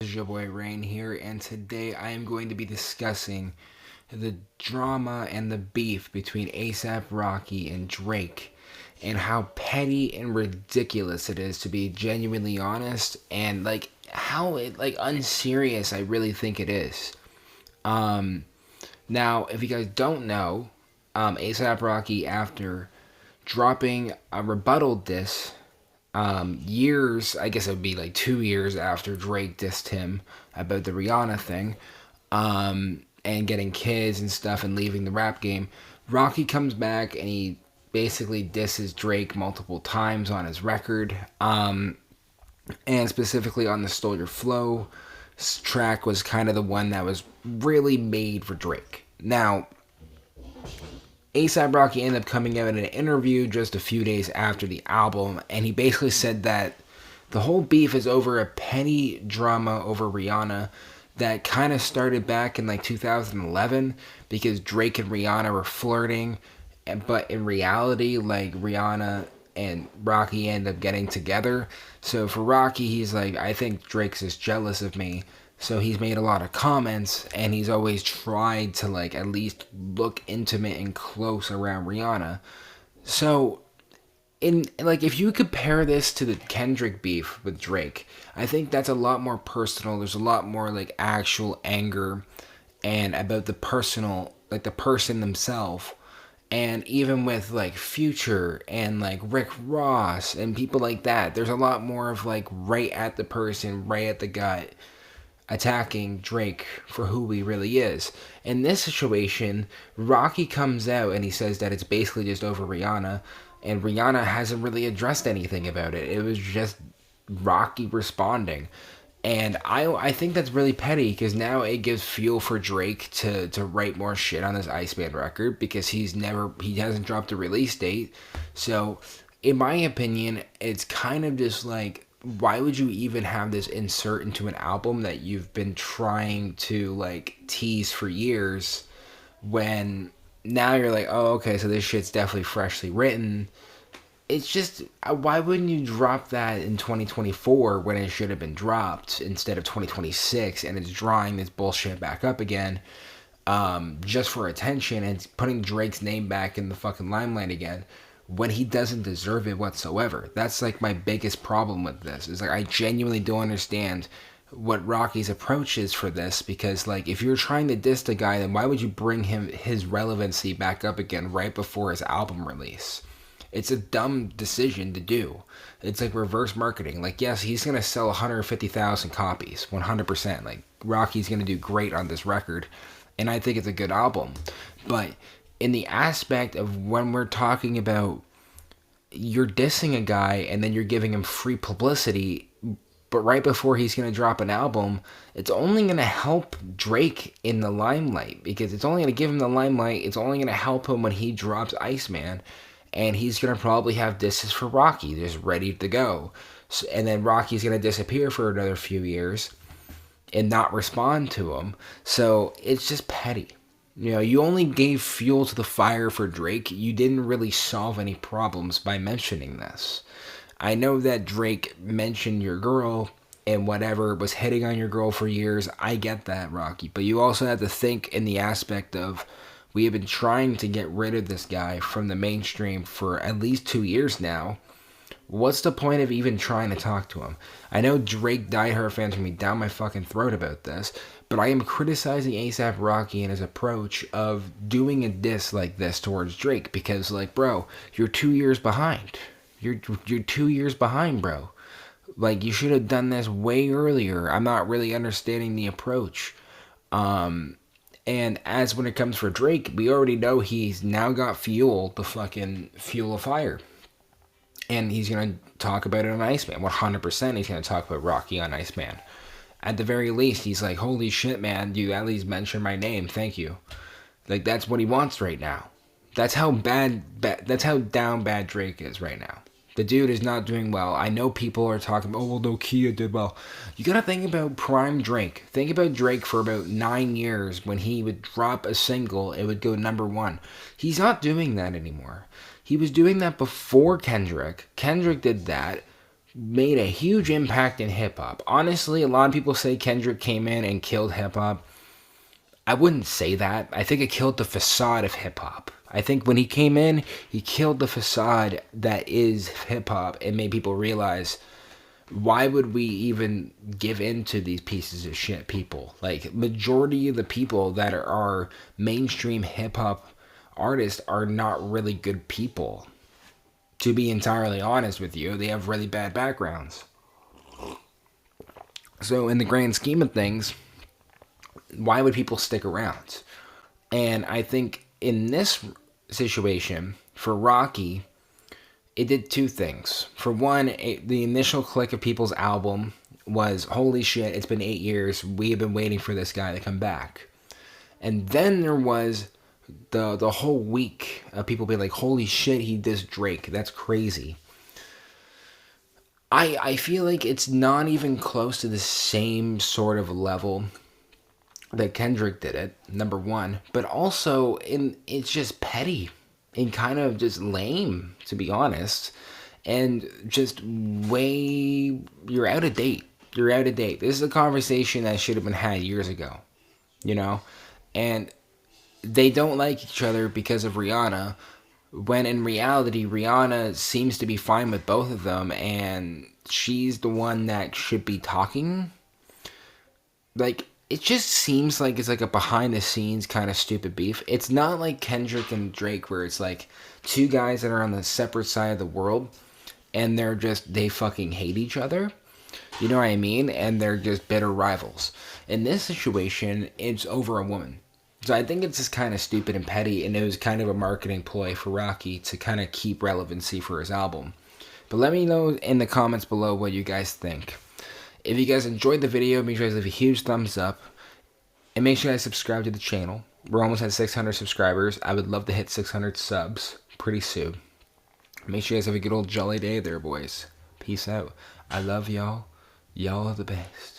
is your boy Rain here, and today I am going to be discussing the drama and the beef between ASAP Rocky and Drake, and how petty and ridiculous it is, to be genuinely honest, and how unserious I really think it is. Now, if you guys don't know, ASAP Rocky, after dropping a rebuttal diss years, I guess it would be like 2 years after Drake dissed him about the Rihanna thing, and getting kids and stuff and leaving the rap game, Rocky comes back and he basically disses Drake multiple times on his record, and specifically on the Stole Your Flow track was kind of the one that was really made for Drake. Now, ASAP Rocky ended up coming out in an interview just a few days after the album, and he basically said that the whole beef is over a petty drama over Rihanna that kind of started back in 2011, because Drake and Rihanna were flirting, but in reality, Rihanna and Rocky ended up getting together. So for Rocky, he's like, I think Drake's just jealous of me. So he's made a lot of comments, and he's always tried to at least look intimate and close around Rihanna. So if you compare this to the Kendrick beef with Drake, I think that's a lot more personal. There's a lot more actual anger and about the personal, the person themselves. And even with Future and Rick Ross and people like that, there's a lot more of right at the person, right at the gut, attacking Drake for who he really is. In this situation, Rocky comes out and he says that it's basically just over Rihanna, and Rihanna hasn't really addressed anything about it. It was just Rocky responding. And I think that's really petty, because now it gives fuel for Drake to write more shit on this Iceman record, because he hasn't dropped a release date. So in my opinion, it's kind of just why would you even have this insert into an album that you've been trying to tease for years, when now you're oh, okay, so this shit's definitely freshly written. It's just, why wouldn't you drop that in 2024 when it should have been dropped instead of 2026, and it's drawing this bullshit back up again, just for attention, and putting Drake's name back in the fucking limelight again, when he doesn't deserve it whatsoever. That's my biggest problem with this, is I genuinely don't understand what Rocky's approach is for this, because if you're trying to diss the guy, then why would you bring his relevancy back up again right before his album release? It's a dumb decision to do. It's reverse marketing. Yes, he's going to sell 150,000 copies, 100%. Rocky's going to do great on this record, and I think it's a good album. But in the aspect of when we're talking about you're dissing a guy and then you're giving him free publicity, but right before he's going to drop an album, it's only going to help Drake in the limelight, because it's only going to give him the limelight. It's only going to help him when he drops Iceman, and he's going to probably have disses for Rocky just ready to go. So, and then Rocky's going to disappear for another few years and not respond to him. So it's just petty. You only gave fuel to the fire for Drake. You didn't really solve any problems by mentioning this. I know that Drake mentioned your girl and whatever, was hitting on your girl for years. I get that, Rocky. But you also have to think in the aspect of, we have been trying to get rid of this guy from the mainstream for at least 2 years now. What's the point of even trying to talk to him? I know Drake diehard fans are going to be down my fucking throat about this, but I am criticizing ASAP Rocky and his approach of doing a diss like this towards Drake, because bro, you're 2 years behind. You're 2 years behind, bro. You should have done this way earlier. I'm not really understanding the approach. And as when it comes for Drake, we already know he's now got fuel, the fucking fuel of fire. And he's going to talk about it on Iceman. 100% he's going to talk about Rocky on Iceman. At the very least, he's holy shit, man, you at least mentioned my name, thank you. That's what he wants right now. That's how that's how down bad Drake is right now. The dude is not doing well. I know people are talking about, oh, well, no, Kia did well. You gotta think about prime Drake. Think about Drake for about 9 years. When he would drop a single, it would go #1. He's not doing that anymore. He was doing that before Kendrick. Kendrick did that made a huge impact in hip hop. Honestly, a lot of people say Kendrick came in and killed hip hop. I wouldn't say that. I think it killed the facade of hip hop. I think when he came in, he killed the facade that is hip hop and made people realize, why would we even give in to these pieces of shit people? Like, majority of the people that are mainstream hip hop artists are not really good people. To be entirely honest with you, they have really bad backgrounds. So in the grand scheme of things, why would people stick around? And I think in this situation, for Rocky, it did two things. For one, the initial click of people's album was, holy shit, it's been 8 years. We have been waiting for this guy to come back. And then there was the whole week of people being like, holy shit, he dissed Drake. That's crazy. I feel like it's not even close to the same sort of level that Kendrick did it, number one. But also, it's just petty and kind of just lame, to be honest. And just way, you're out of date. You're out of date. This is a conversation that should have been had years ago, you know? And they don't like each other because of Rihanna, when in reality, Rihanna seems to be fine with both of them, and she's the one that should be talking. Like, it just seems like it's like a behind the scenes kind of stupid beef. It's not like Kendrick and Drake, where it's like two guys that are on the separate side of the world and they fucking hate each other. You know what I mean? And they're just bitter rivals. In this situation, it's over a woman. So I think it's just kind of stupid and petty, and it was kind of a marketing ploy for Rocky to kind of keep relevancy for his album. But let me know in the comments below what you guys think. If you guys enjoyed the video, make sure you guys leave a huge thumbs up. And make sure you guys subscribe to the channel. We're almost at 600 subscribers. I would love to hit 600 subs pretty soon. Make sure you guys have a good old jolly day there, boys. Peace out. I love y'all. Y'all are the best.